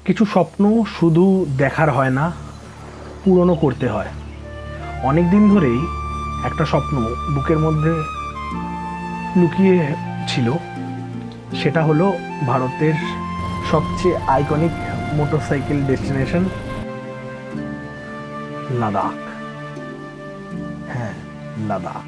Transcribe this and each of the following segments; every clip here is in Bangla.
কিছু স্বপ্ন শুধু দেখার হয় না, পূরণও করতে হয়। অনেক দিন ধরেই একটা স্বপ্ন বুকের মধ্যে লুকিয়ে ছিল, সেটা হলো ভারতের সবচেয়ে আইকনিক মোটরসাইকেল ডেস্টিনেশন লাদাখ। হ্যাঁ, লাদাখ।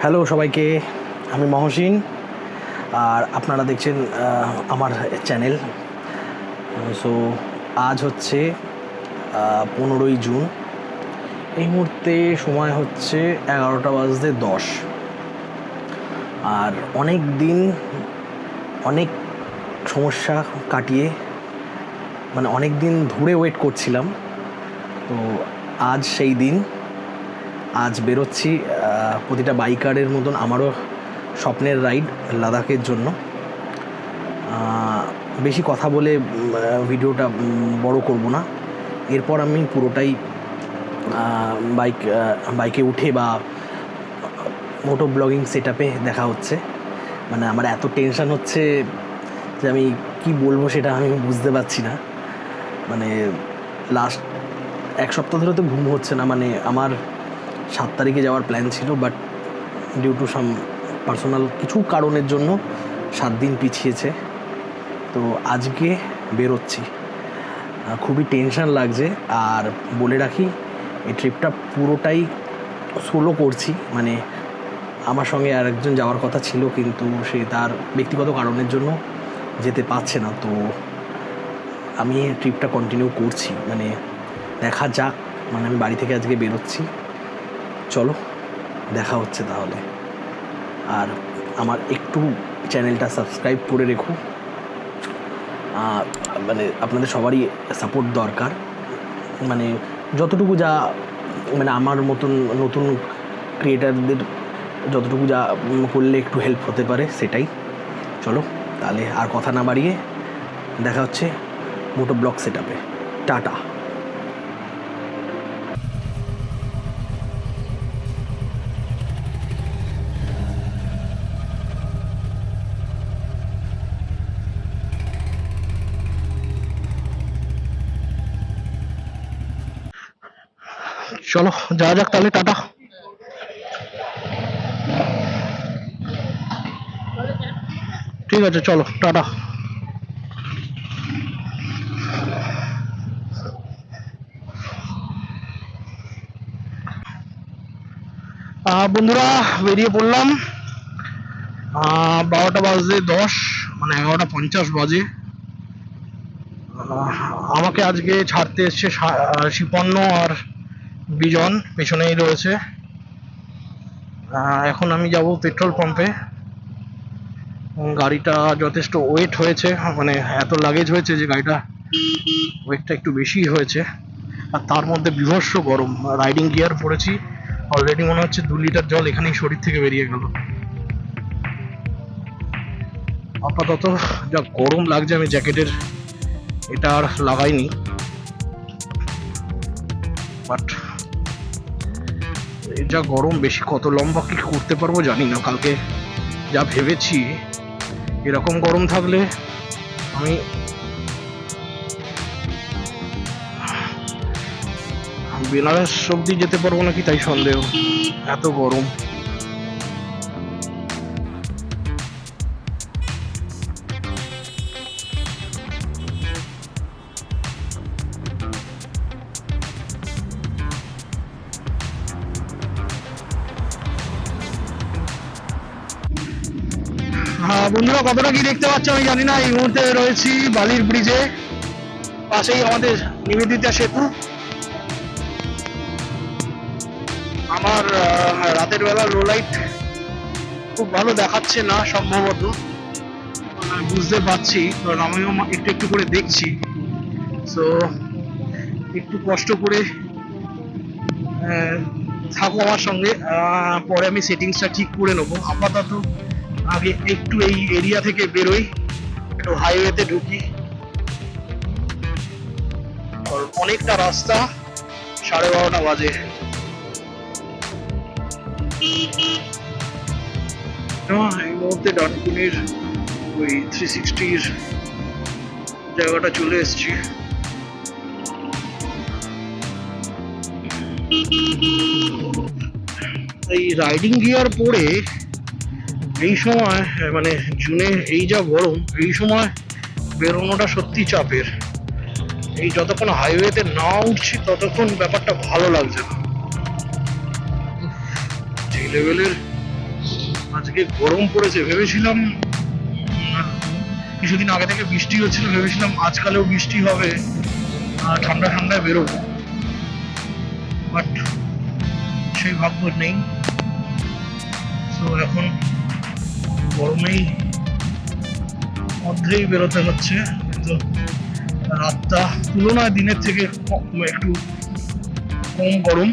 হ্যালো সবাইকে, আমি মহসিন, আর আপনারা দেখছেন আমার চ্যানেল। সো আজ হচ্ছে 15ই জুন। এই মুহূর্তে সময় হচ্ছে 11:10। আর অনেক দিন অনেক সমস্যা কাটিয়ে অনেক দিন ধরে ওয়েট করছিলাম। তো আজ সেই দিন, আজ বেরোচ্ছি। প্রতিটা বাইকারের মতন আমারও স্বপ্নের রাইড লাদাখের জন্য। বেশি কথা বলে ভিডিওটা বড় করব না। এরপর আমি পুরোটাই বাইকে উঠে বা মোটো ব্লগিং সেট আপে দেখা হচ্ছে। আমার এত টেনশান হচ্ছে যে আমি কি বলবো সেটা আমি বুঝতে পারছি না। লাস্ট এক সপ্তাহ ধরে তো ঘুম হচ্ছে না। আমার 7 তারিখে যাওয়ার প্ল্যান ছিল, but due to some personal কিছু কারণের জন্য 7 দিন পিছিয়েছে। তো আজকে বেরোচ্ছি, খুবই টেনশান লাগছে। আর বলে রাখি, এই ট্রিপটা পুরোটাই সোলো করছি। আমার সঙ্গে আরেকজন যাওয়ার কথা ছিল, কিন্তু সে তার ব্যক্তিগত কারণের জন্য যেতে পারছে না। তো আমি ট্রিপটা কন্টিনিউ করছি। দেখা যাক। আমি বাড়ি থেকে আজকে বেরোচ্ছি। চলো, দেখা হচ্ছে তাহলে। আর আমার একটু চ্যানেলটা সাবস্ক্রাইব করে রেখো। আপনাদের সবারই সাপোর্ট দরকার। যতটুকু যা আমার মতন নতুন ক্রিয়েটারদের যতটুকু যা করলে একটু হেল্প হতে পারে, সেটাই। চলো তাহলে, আর কথা না বাড়িয়ে দেখা হচ্ছে মোটো ব্লগ সেট আপে। টাটা। চলো যাওয়া যাক তাহলে। টাটা। ঠিক আছে, চলো টাটা। বন্ধুরা, বেরিয়ে পড়লাম। 12:10, 11:50 বাজে। আমাকে আজকে ছাড়তে এসছে শিপন্ন আর বিজন, পেছনেই রয়েছে। এখন আমি যাব পেট্রোল পাম্পে। গাড়িটা যথেষ্ট ওয়েট হয়েছে, এত লাগেজ হয়েছে যে গাড়িটা ওয়েটটা একটু বেশি হয়েছে। আর তার মধ্যে বিভৎস গরম। রাইডিং গিয়ার পরেছি, অলরেডি মনে হচ্ছে 2 লিটার জল এখানেই শরীর থেকে বেরিয়ে গেল। আপাতত যা গরম লাগছে, আমি জ্যাকেটের এটা আর লাগাইনি। বাট যা গরম, বেশি কত লম্বা কি করতে পারবো জানি না। কালকে যা ভেবেছি, এরকম গরম থাকলে আমি বেনারস অব্দি যেতে পারবো নাকি তাই সন্দেহ, এত গরম। বন্ধুরা, কতটা কি দেখতে পাচ্ছ আমি জানি না। এই মুহূর্তে রয়েছি বালির ব্রিজে, পাশেই আমাদের নিবেদিতা সেতু। আমার রাতের বেলা লো লাইট খুব ভালো দেখাচ্ছে না সম্ভবত, বুঝতে পারছি, কারণ আমিও একটু একটু করে দেখছি। সো একটু কষ্ট করে থাকো আমার সঙ্গে। পরে আমি সেটিংসটা ঠিক করে নেবো। আপাতত আগে একটু এই এরিয়া থেকে বেরোই, একটু হাইওয়েতে ঢুকি। অনেকটা রাস্তা, 12:30 বাজে। এই মুহূর্তে ডানকুনির ওই 360 জায়গাটা চলে এসেছি। এই রাইডিং গিয়ার পরে এই সময় মানে জুনে এই যা গরম, এই সময় বেরোনোটা সত্যি চাপের। এই যতক্ষণ হাইওয়েতে না উঠছি ততক্ষণ ব্যাপারটা ভালো লাগছে না। যে লেভেলের আজকে গরম পড়েছে, ভেবেছিলাম কিছুদিন আগে থেকে বৃষ্টি হচ্ছিল, ভেবেছিলাম আজকালেও বৃষ্টি হবে, ঠান্ডা ঠান্ডায় বেরোবো, বাট সেই ভাগ্য নেই। তো এখন গরমেই মধ্যেই বেরোতে হচ্ছে, কিন্তু রাতটা তুলনায় দিনের থেকে একটু কম গরম,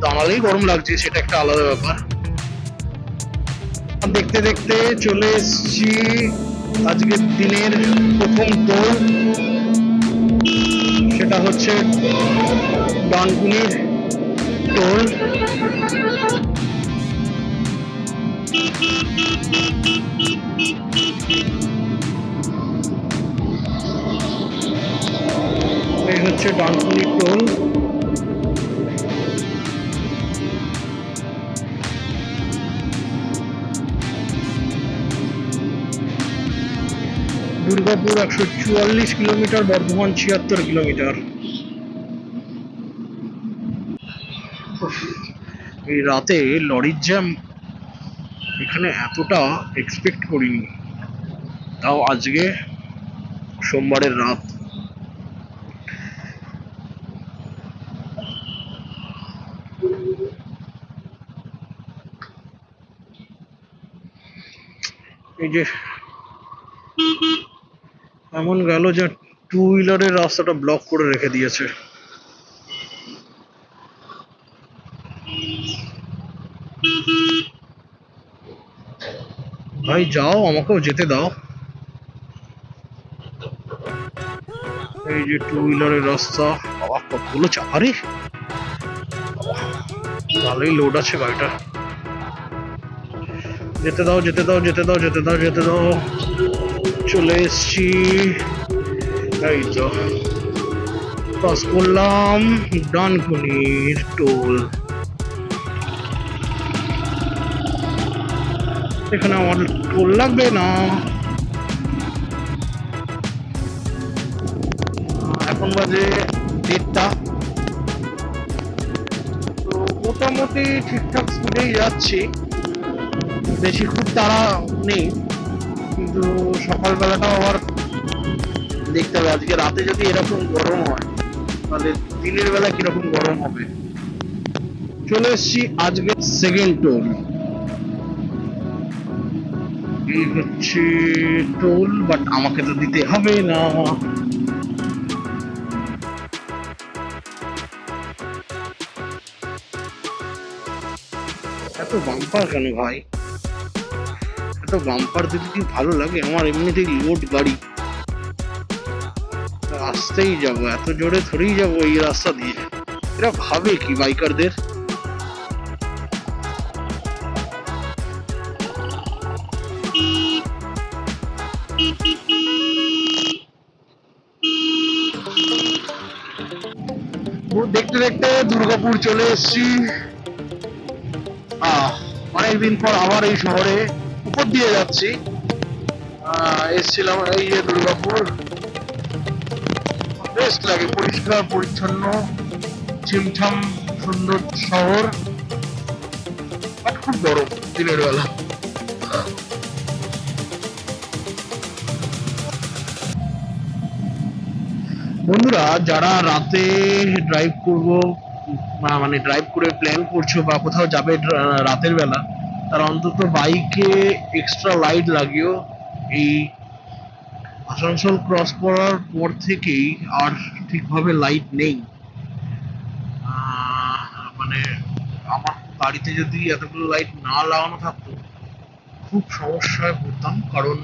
দাঁড়ালেই গরম লাগছে, সেটা একটা আলাদা ব্যাপার। দেখতে দেখতে চলে এসেছি আজকের দিনের প্রথম টোল, সেটা হচ্ছে ডানকুনির টোল। এই হচ্ছে ডানকুনির toll. Durgapur 144 kilometre, Bardhaman 76 kilometre. এই রাতে লরির জ্যাম এখানে এতটা এক্সপেক্ট করিনি, তাও আজকে সোমবারের রাত। এই যে এমন গেল যে 2 হুইলারের রাস্তাটা ব্লক করে রেখে দিয়েছে। ভাই যাও, আমাকেও যেতে দাও। এই যে 2 হুইলারের রাস্তা, বাবা কতগুলো চাকা রে, ভালোই লোড আছে গাড়িটা। যেতে দাও যেতে দাও যেতে দাও যেতে দাও যেতে দাও। চলে এসছি, এই তো পাস করলাম ডানকুনির টোল। এখানে আমার টোল লাগবে না। এখন বাজে 1:30। তো মোটামুটি ঠিকঠাক স্পিডেই যাচ্ছি, বেশি খুব তাড়া নেই, কিন্তু সকালবেলাটাও আবার দেখতে হবে। আজকে রাতে যদি এরকম গরম হয় তাহলে দিনের বেলা কিরকম গরম হবে। চলে এসছি আজকে সেকেন্ড টোল। এই হচ্ছে টোল, বাট আমাকে তো দিতে হবে না। এত বাম্পার কেন ভাই? এত বাম্পার দিতে কি ভালো লাগে? আমার এমনিতেই লোড গাড়ি, আসতেই যাবো, এত জোরে ধরেই যাবো এই রাস্তা দিয়ে। এরা ভাবে কি বাইকারদের? দেখতে দেখতে দুর্গাপুর চলে এসেছি। অনেকদিন পর আবার এই শহরে উপর দিয়ে যাচ্ছি। এসেছিলাম এই যে দুর্গাপুর, বেশ লাগে, পরিষ্কার পরিচ্ছন্ন, ছিমছাম সুন্দর শহর, খুব গরম দিনের বেলা। বন্ধুরা, যারা রাতে ড্রাইভ করবো মানে ড্রাইভ করে প্ল্যান করছো বা কোথাও যাবে রাতের বেলা, তারা অন্তত বাইকে এক্সট্রা লাইট লাগিও। এই আসানসোল ক্রস করার পর থেকেই আর ঠিকভাবে লাইট নেই। মানে আমার গাড়িতে যদি এতগুলো লাইট না লাগানো থাকতো খুব সমস্যায় পড়তাম, কারণ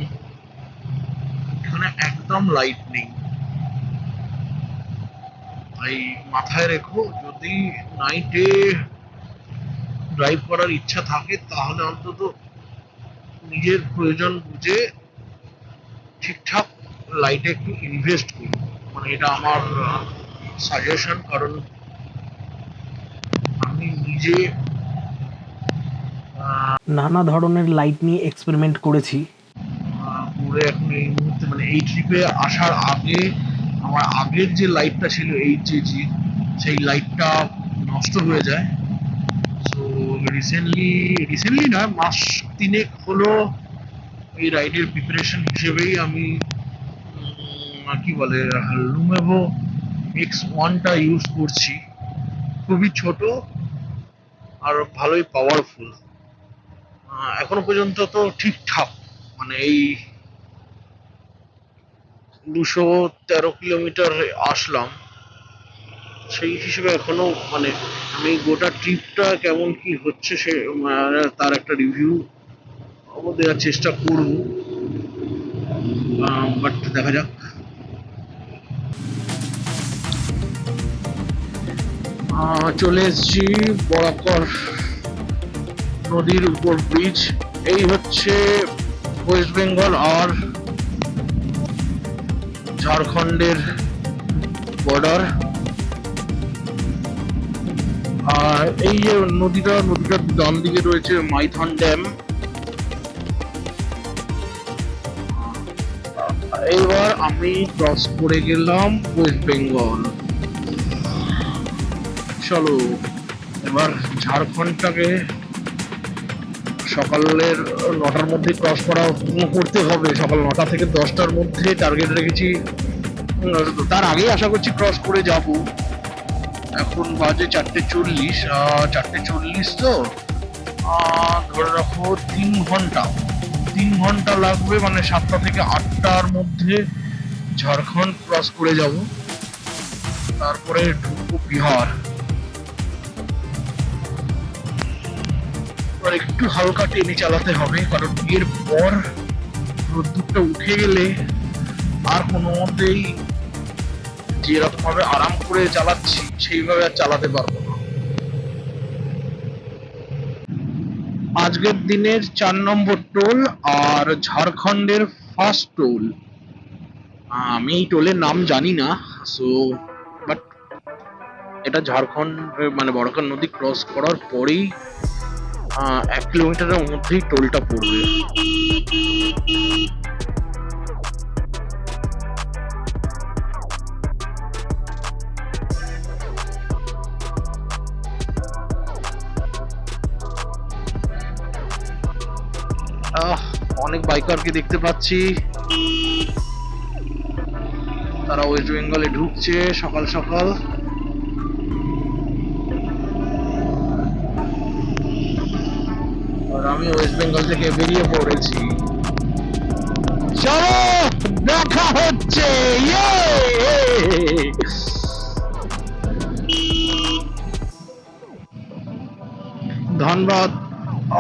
এখানে একদম লাইট নেই। এই মাথায় রেখো, যদি নাইটে ড্রাইভ করার ইচ্ছা থাকে তাহলে অন্তত নিজের প্রয়োজন বুঝে ঠিকঠাক লাইটে একটু ইনভেস্ট করুন। মানে এটা আমার সাজেশন, কারণ আমি নিজে নানা ধরনের লাইট নিয়ে এক্সপেরিমেন্ট করেছি। করে এখন এই মুহূর্তে মানে এই ট্রিপে আসার আগে আমার আগের যে লাইটটা ছিল HJG, সেই লাইটটা নষ্ট হয়ে যায়। তো রিসেন্টলি না, মাস তিনেক হলো এই রাইডের প্রিপারেশন হিসেবেই আমি কি বলে লুমেভো X1টা ইউজ করছি। খুবই ছোট আর ভালোই পাওয়ারফুল। এখনো পর্যন্ত তো ঠিকঠাক, মানে এই 213 কিলোমিটার আসলাম, সেই হিসেবে এখনো মানে আমি গোটা ট্রিপটা কেমন কি হচ্ছে সে তার একটা রিভিউ দেওয়ার চেষ্টা করব, বাট দেখা যাক। চলে এসেছি বরাকর নদীর উপর ব্রিজ। এই হচ্ছে ওয়েস্ট বেঙ্গল আর ঝাড়খণ্ডের বর্ডার। আর এই যে নদীটার ডান দিকে রয়েছে মাইথন ড্যাম। এইবার আমি ক্রস করে গেলাম ওয়েস্ট বেঙ্গল। চলো এবার ঝাড়খণ্ডটাকে সকালের 9টার মধ্যে ক্রস করতে হবে। সকাল 9টা থেকে 10টার মধ্যে টার্গেট রেখেছি, তার আগেই আশা করছি ক্রস করে যাব। এখন বাজে 4:40, 4:40 তো ধরে রাখো 3 ঘন্টা লাগবে, মানে 7টা থেকে 8টার মধ্যে ঝাড়খণ্ড ক্রস করে যাব, তারপরে ঢুকবো বিহার। আর একটু হালকা টেনে চালাতে হবে, কারণ এরপর রোদ্দুরটা উঠে গেলে আর কোনো মতেই যেরকম ভাবে আরাম করে চালাচ্ছি সেইভাবে আর চালাতে পারবো না। আজকের দিনের 4 নম্বর টোল আর ঝাড়খণ্ডের ফার্স্ট টোল। আমি এই টোলের নাম জানি না, সো বাট এটা ঝাড়খণ্ড মানে বড়কার নদী ক্রস করার পরেই 1 কিলোমিটারের মধ্যেই টোলটা পড়বে। অনেক বাইকারকে দেখতে পাচ্ছি, তারা ওয়েস্ট বেঙ্গলে ঢুকছে সকাল সকাল। আর আমি ওয়েস্ট বেঙ্গল থেকে বেরিয়ে পড়েছি। চলো দেখা হচ্ছে। ধানবাদ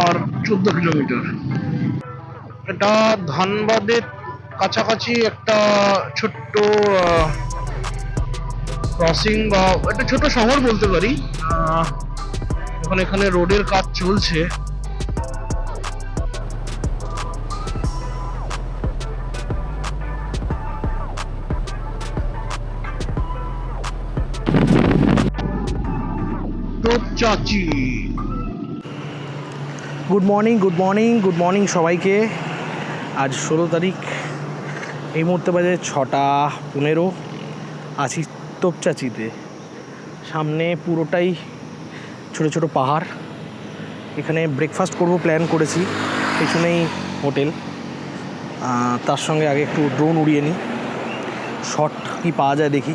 আর 14 কিলোমিটার। এটা ধানবাদের কাছাকাছি একটা ছোট্ট ক্রসিং বা একটা ছোট শহর বলতে পারি। এখন এখানে রোডের কাজ চলছে। চাচি গুড মর্নিং সবাইকে। আজ 16 তারিখ, এই মুহূর্তে বাজে 6:15। আছি তোপচাচিতে। সামনে পুরোটাই ছোট ছোট পাহাড়। এখানে ব্রেকফাস্ট করব প্ল্যান করেছি, পেছনেই হোটেল। তার সঙ্গে আগে একটু ড্রোন উড়িয়ে নিই, শট কি পাওয়া যায় দেখি।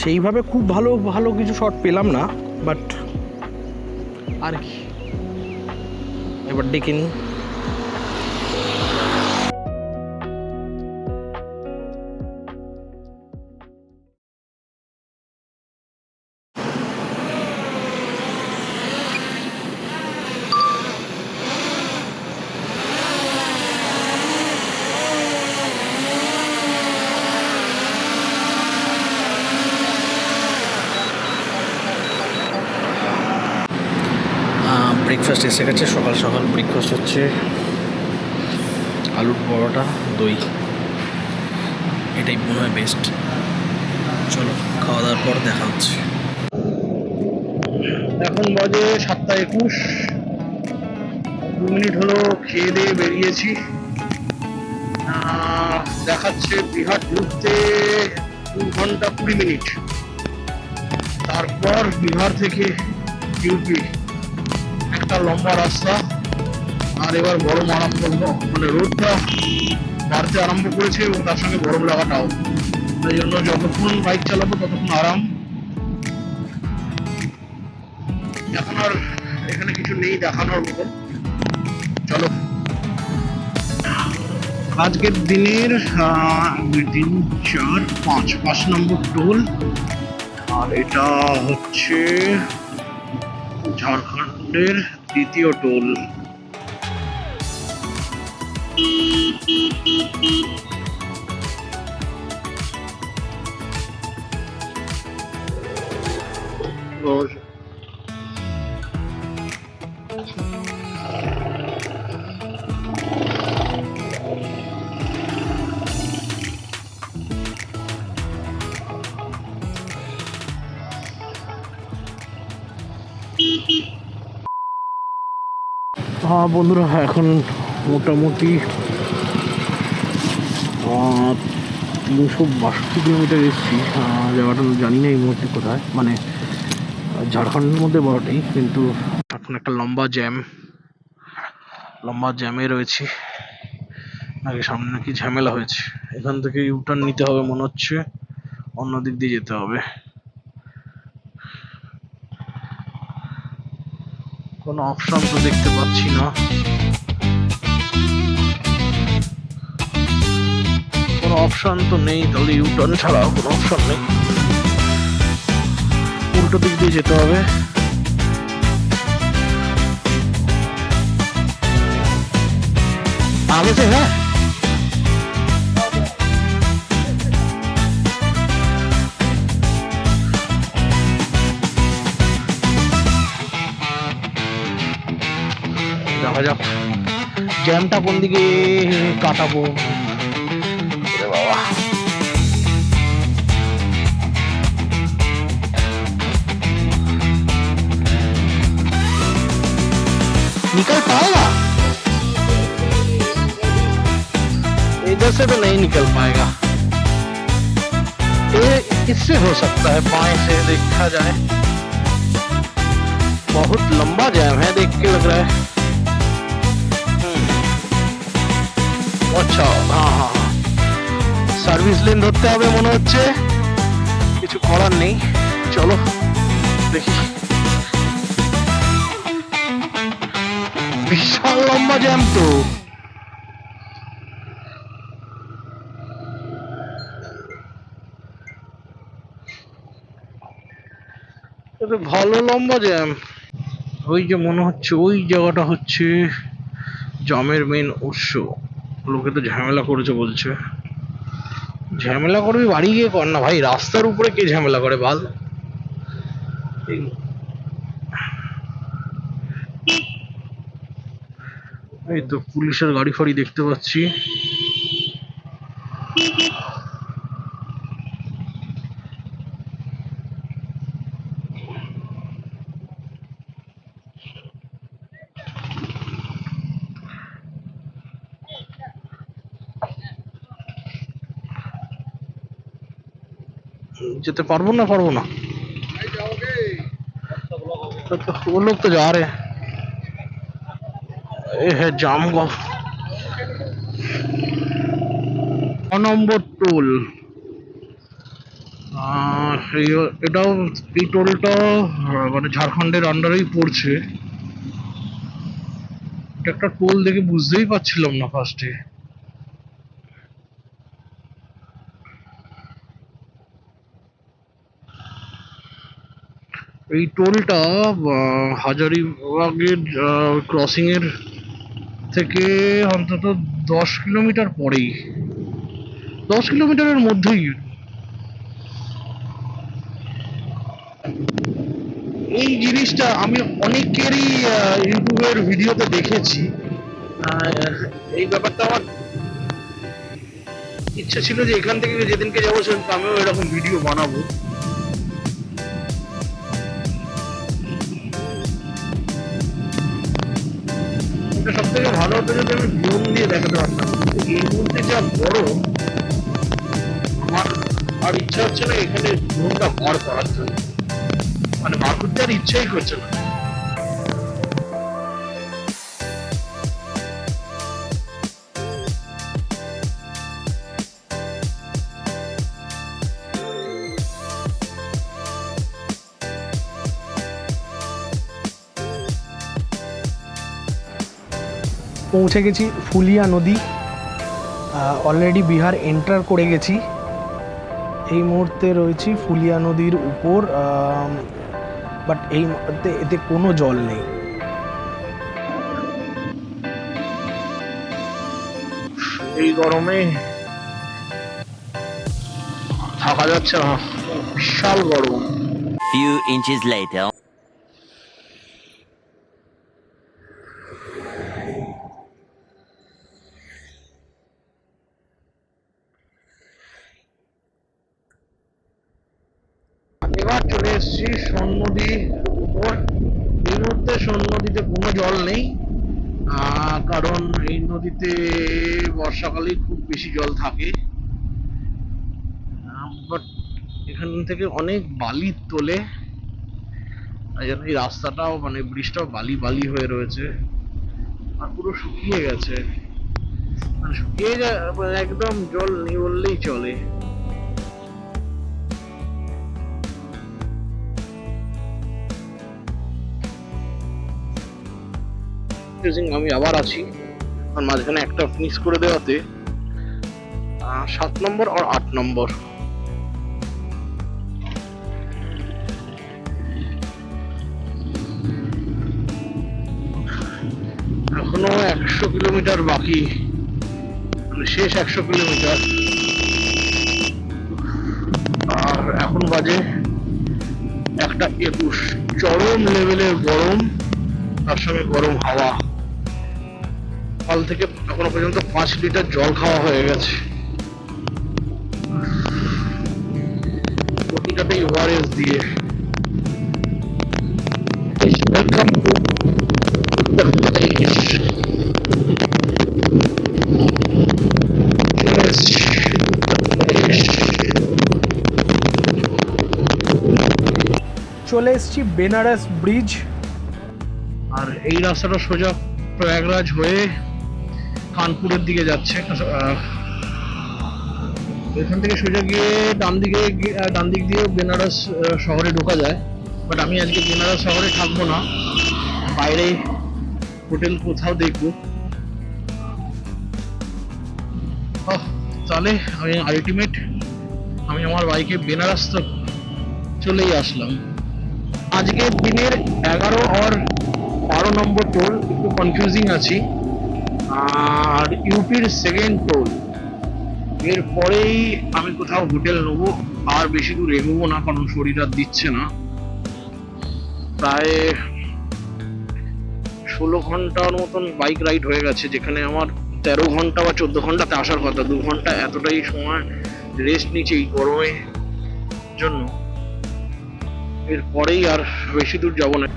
সেইভাবে খুব ভালো ভালো কিছু শট পেলাম না, বাট আর কি, এবার ডেকে নিই। ব্রেকফাস্ট এসে গেছে, সকাল সকাল ব্রেকফাস্ট হচ্ছে আলুর পরোটা, দই। এটাই মনে হয় বেস্ট। চলো, খাওয়া দাওয়ার পর দেখা হচ্ছে। এখন বাজে 7:21, 2 মিনিট হলো খেয়ে দিয়ে বেরিয়েছি। দেখাচ্ছে বিহার ঢুকতে 2 ঘন্টা 20 মিনিট, তারপর বিহার থেকে ইউপি একটা লম্বা রাস্তা। আর এবার গরম আরম্ভ, মানে রোদটা বাড়তে আরম্ভ করেছে এবং তার সঙ্গে গরম লাগাটাও। তাই জন্য যতক্ষণ বাইক চালাবো ততক্ষণ আরাম। এখন আর এখানে কিছু নেই দেখানোর মতো। চলো, আজকের দিনের 2, 3, 4, 5 নম্বর টোল। আর এটা হচ্ছে ঝাড়খণ্ডের দ্বিতীয় টোল। হ্যাঁ বন্ধুরা, এখন মোটামুটি 362 কিলোমিটার এসেছি। জায়গাটা জানি না এই মুহূর্তে কোথায়, মানে ঝাড়খণ্ডের মধ্যে বড়টাই, কিন্তু এখন একটা লম্বা জ্যামে রয়েছি। আগে সামনে নাকি ঝামেলা হয়েছে, এখান থেকে ইউটার্ন নিতে হবে মনে হচ্ছে, অন্য দিক দিয়ে যেতে হবে। কোনো অপশন তো দেখতে পাচ্ছি না, কোনো অপশন তো নেই, তাহলে ইউটার্ন ছাড়া কোনো অপশন নেই, উল্টো দিক দিয়ে যেতে হবে। आगे से है দেখা যাক জ্যামটা কোন দিকে কাটাবো। বাবা, निकल पाएगा? इधर से तो नहीं निकल पाएगा, ये इससे हो सकता है, बाएं से देखा जाए। बहुत लंबा जैम है, देख के लग रहा है। अच्छा, हाँ हाँ हाँ, সার্ভিস লেন ধরতে হবে মনে হচ্ছে, কিছু করার নেই। চলো দেখি, বিশাল লম্বা জ্যাম তো। ভালো লম্বা জ্যাম। ওই যে মনে হচ্ছে ওই জায়গাটা হচ্ছে জ্যামের মেন উৎস। লোকে তো ঝামেলা করেছে বলছে। ঝামেলা করবি বাড়ি গিয়ে কর না ভাই, রাস্তার উপরে কে ঝামেলা করে বাল। এই তো পুলিশের গাড়ি ফাড়ি দেখতে পাচ্ছি। যেতে পারবো না वो लोग तो जा रहे हैं। ये है जामगांव 9 নম্বর টোল। এটাও এই টোলটা মানে ঝাড়খণ্ডের আন্ডারেই পড়ছে। এটা একটা টোল দেখে বুঝতেই পারছিলাম না ফার্স্টে। এই টোলটা হাজারিবাগের ক্রসিং এর থেকে অন্তত 10 কিলোমিটার পরেই, 10 কিলোমিটারের মধ্যেই। এই জিনিসটা আমি অনেকেরই ইউটিউবের ভিডিওতে দেখেছি। এই ব্যাপারটা আমার ইচ্ছা ছিল যে এখান থেকে যেদিনকে যাবো সেদিনকে আমিও এরকম ভিডিও বানাবো। এটা সব থেকে ভালো হতো যদি আমি ড্রোন দিয়ে দেখাতে পারতাম। এই মুহূর্তে যা গরম, আমার আর ইচ্ছা হচ্ছে না এখানে ড্রোনটা বার করার জন্য, মানে বার করতে আর ইচ্ছাই করছে না। পৌঁছে গেছি ফুলিয়া নদী, অলরেডি বিহার এন্টার করে গেছি। এই মুহূর্তে রয়েছি ফুলিয়া নদীর উপর, বাট এই মুহূর্তে এতে কোনো জল নেই। এই গরমে থাকা যাচ্ছে না, বিশাল গরম। Few inches later. এবার চলে এসেছি সোন নদীর উপর। এই মুহূর্তে সোন নদীতে কোনো জল নেই, কারণ এই নদীতে বর্ষাকালে খুব বেশি জল থাকে। বাট এখান থেকে অনেক বালি তোলে, তাই জন্য এই রাস্তাটাও মানে ব্রিজটাও বালি বালি হয়ে রয়েছে, আর পুরো শুকিয়ে গেছে। মানে শুকিয়ে একদম জল নেই বললেই চলে। আমি আবার আছি, আর মাঝখানে একটা ফিনিশ করে দেওয়াতে 7 নম্বর আর 8 নম্বর। এখনো 100 কিলোমিটার বাকি, মানে শেষ 100 কিলোমিটার। আর এখন বাজে 1:21, চরম লেভেলের গরম, তার সঙ্গে গরম হাওয়া। সকাল থেকে এখনো পর্যন্ত 5 লিটার জল খাওয়া হয়ে গেছে, প্রতিটাতেই ওআরএস দিয়ে। Welcome to Uttar Pradesh. চলে এসেছি বেনারস ব্রিজ। আর এই রাস্তাটা সোজা প্রয়াগরাজ হয়ে কানপুরের দিকে যাচ্ছে। এখান থেকে সোজা গিয়ে ডান দিক দিয়ে বেনারস শহরে ঢোকা যায়। বাট আমি আজকে বেনারস শহরে থাকবো না, বাইরে হোটেল কোথাও দেখবো। তাহলে আমি আমার বাইকে বেনারস তো চলেই আসলাম। আজকের দিনের 11 আর 12 নম্বর টোল একটু কনফিউজিং আছি, আর ইউপির সেকেন্ড টোল। এরপরেই আমি কোথাও হোটেল নেবো, আর বেশি দূর এগোবো না, কারণ শরীর আর দিচ্ছে না। প্রায় 16 ঘন্টার মতন বাইক রাইড হয়ে গেছে, যেখানে আমার 13 ঘন্টা বা 14 ঘন্টাতে আসার কথা। 2 ঘন্টা এতটাই সময় রেস্ট নিচ্ছে এই গরমের জন্য। এরপরেই আর বেশি দূর যাবো না।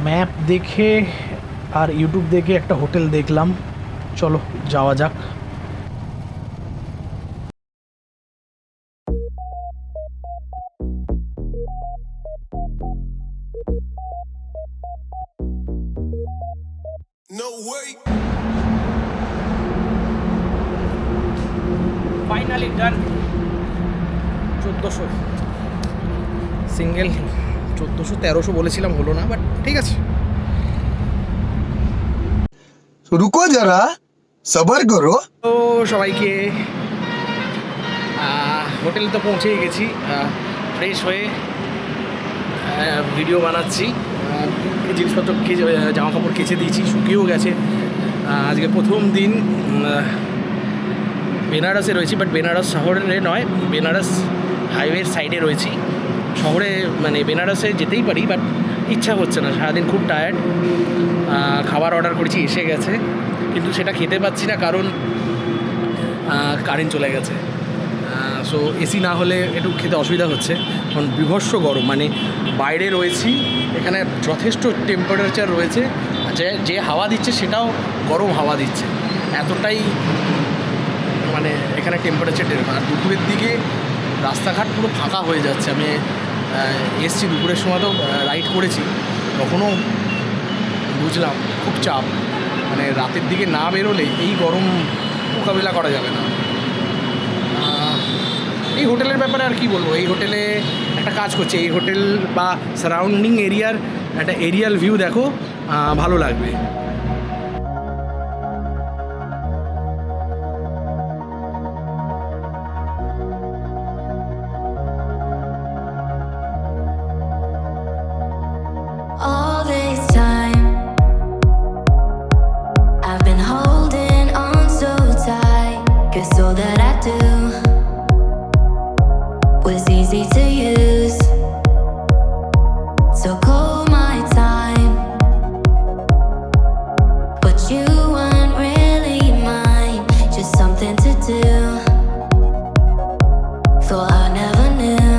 ম্যাপ দেখে আর ইউটিউব দেখে একটা হোটেল দেখলাম, চলো যাওয়া যাক। No way. ফাইনালি ডান। 1400 সিঙ্গেল, 1400-1300 বলেছিলাম, হলো না, বাট ঠিক আছে। रुको जरा सबर करो। তো সবাইকে হোটেলে তো পৌঁছেই গেছি, ফ্রেশ হয়ে ভিডিও বানাচ্ছি। জিনিসপত্র জামা কাপড় কেচে দিয়েছি, শুকিয়েও গেছে। আজকে প্রথম দিন বেনারসে রয়েছি, বাট বেনারস শহরে নয়, বেনারস হাইওয়ের সাইডে রয়েছি। শহরে মানে বেনারসে যেতেই পারি, বাট ইচ্ছা হচ্ছে না, সারাদিন খুব টায়ার্ড। খাবার অর্ডার করেছি, এসে গেছে, কিন্তু সেটা খেতে পাচ্ছি না কারণ কারেন্ট চলে গেছে। সো এসি না হলে একটু খেতে অসুবিধা হচ্ছে, কারণ বিভৎস গরম। মানে বাইরে রয়েছি, এখানে যথেষ্ট টেম্পারেচার রয়েছে, যে হাওয়া দিচ্ছে সেটাও গরম হাওয়া দিচ্ছে, এতটাই মানে এখানে টেম্পারেচার। আর দুপুরের দিকে রাস্তাঘাট পুরো ফাঁকা হয়ে যাচ্ছে। আমি এসছি দুপুরের সময়, তো রাইড করেছি, তখনও বুঝলাম খুব চাপ। মানে রাতের দিকে না বেরোলে এই গরম মোকাবিলা করা যাবে না। এই হোটেলের ব্যাপারে আর কি বলবো, এই হোটেলে একটা কাজ করছে, এই হোটেল বা সারাউন্ডিং এরিয়ার একটা এরিয়াল ভিউ দেখো, ভালো লাগবে। All this time, I've been holding on so tight, 'cause all that I do was easy to use. So call my time, but you weren't really mine, just something to do. Thought I never knew.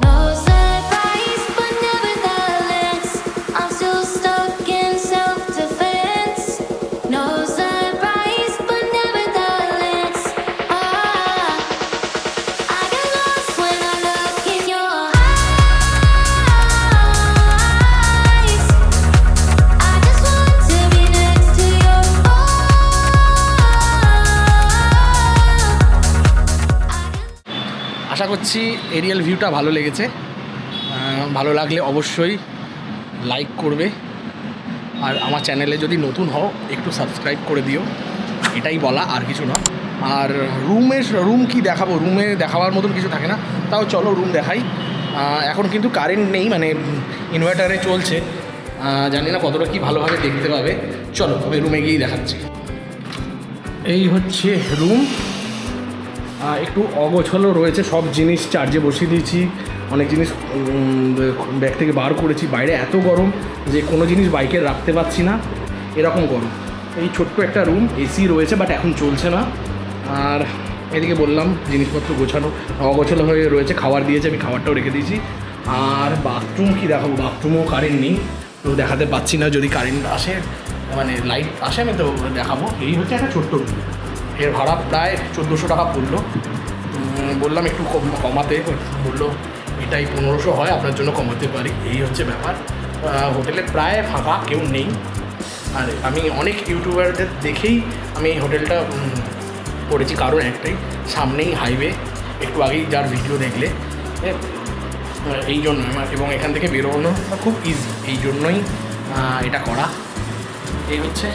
No surprise, but nevertheless, I'm still stuck in self-defense. No surprise, but nevertheless, I get lost when I look in your eyes. I just want to be next to your আশা করছি এরিয়াল ভিউটা ভালো লেগেছে। ভালো লাগলে অবশ্যই লাইক করবে, আর আমার চ্যানেলে যদি নতুন হও একটু সাবস্ক্রাইব করে দিও, এটাই বলা, আর কিছু না। আর রুম কি দেখাবো, রুমে দেখাবার মতন কিছু থাকে না, তাও চলো রুম দেখাই। এখন কিন্তু কারেন্ট নেই, মানে ইনভার্টারে চলছে, জানি না কতটা কি ভালোভাবে দেখতে পাবে। চলো আমি রুমে গিয়েই দেখাচ্ছি। এই হচ্ছে রুম, একটু অগোছালো রয়েছে, সব জিনিস চার্জে বসিয়ে দিয়েছি, অনেক জিনিস ব্যাগ থেকে বার করেছি। বাইরে এত গরম যে কোনো জিনিস বাইকে রাখতে পারছি না, এরকম গরম। এই ছোট্ট একটা রুম, এসি রয়েছে বাট এখন চলছে না। আর এদিকে বললাম জিনিসপত্র গোছানো, অগোছালো হয়ে রয়েছে, খাবার দিয়েছে, আমি খাবারটাও রেখে দিয়েছি। আর বাথরুম কি দেখাবো, বাথরুমও কারেন্ট নেই, তো দেখাতে পাচ্ছি না। যদি কারেন্ট আসে, মানে লাইট আসে, আমি তো দেখাবো। এই হচ্ছে একটা ছোট্ট রুম, এর ভাড়া প্রায় 1400 টাকা পড়লো। বললাম একটু কমাতে, বললো এটাই 1500 হয়, আপনার জন্য কমাতে পারি। এই হচ্ছে ব্যাপার। হোটেলে প্রায় ফাঁকা, কেউ নেই। আর আমি অনেক ইউটিউবারদের দেখেই আমি এই হোটেলটা করেছি, কারণ একটাই, সামনেই হাইওয়ে, একটু আগেই যার ভিডিও দেখলে, এই জন্য। এবং এখান থেকে বেরোনো খুব ইজি, এই জন্যই এটা করা। এই হচ্ছে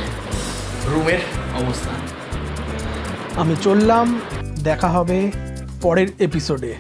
রুমের অবস্থা। আমি চললাম, দেখা হবে পরের এপিসোডে।